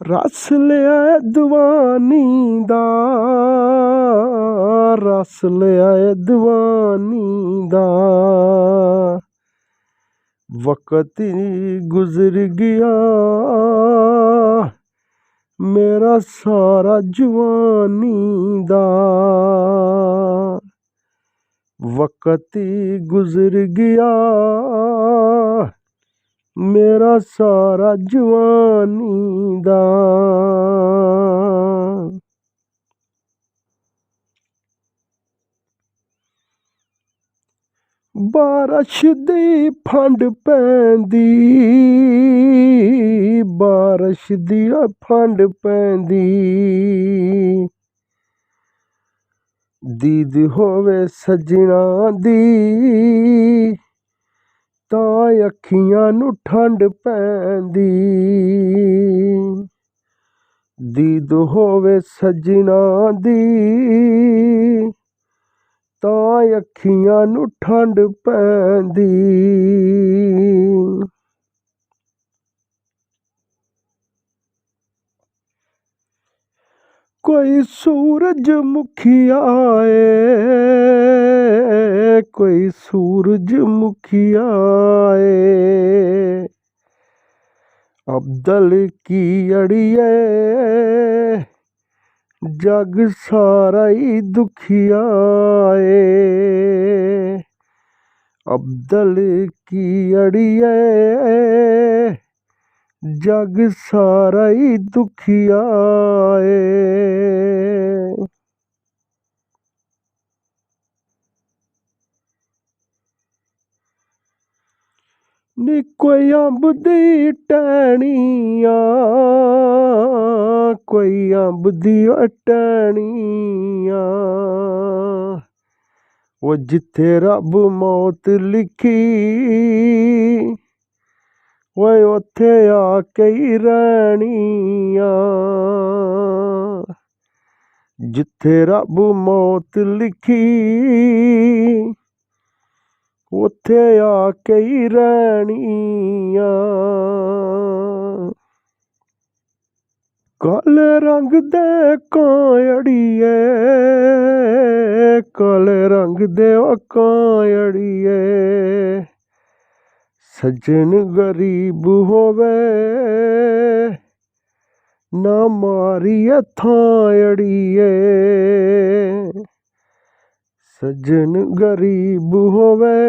रस लिया दीवानी दा, रस लिया दीवानी दा, वक्त ही गुजर गया मेरा सारा जवानी दा, वक्त ही गुजर गया मेरा सारा जवानी दा। बारिश दी फंड पैंदी, बारिश दी फंड पैंदी, दीद होवे सजना दी तां अखियां नू ठंड पैंदी, दीद होवे सजना दी तां अखियां नू ठंड पैंदी। कोई सूरजमुखिया है, कोई सूरजमुखिया है, अब्दल की अड़िए जग सारा ही दुखिया है, अब्दल की अड़िए जग सारा ही दुखिया है। नी कोई अंब दी टहनिया, कोई अंब दी टहनिया, वो जिथे रब मौत लिखी ओए उथे आके ही रहनिया, जिथे रब मौत लिखी उथे आके ही रहनिया। काले रंग दे कांयड़िए, काले रंग दे कांयड़िए, सज्जन गरीब होवे ना मारिए थांयड़िए, सज्जन गरीब होवे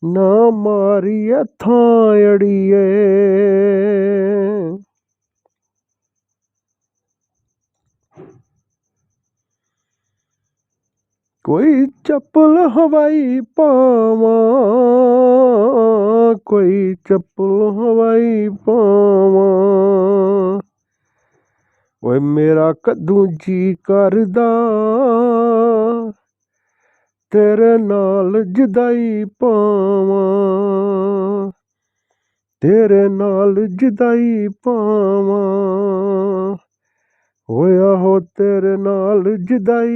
ना मारिए थांयड़िए। कोई चप्पल हवाई पावा, कोई चप्पल हवाई पावा, ओए मेरा कद्दू जी करदा तेरे नाल जुदाई पावा, तेरे नाल जुदाई पावा, होया हो तेरे नाल जुदाई।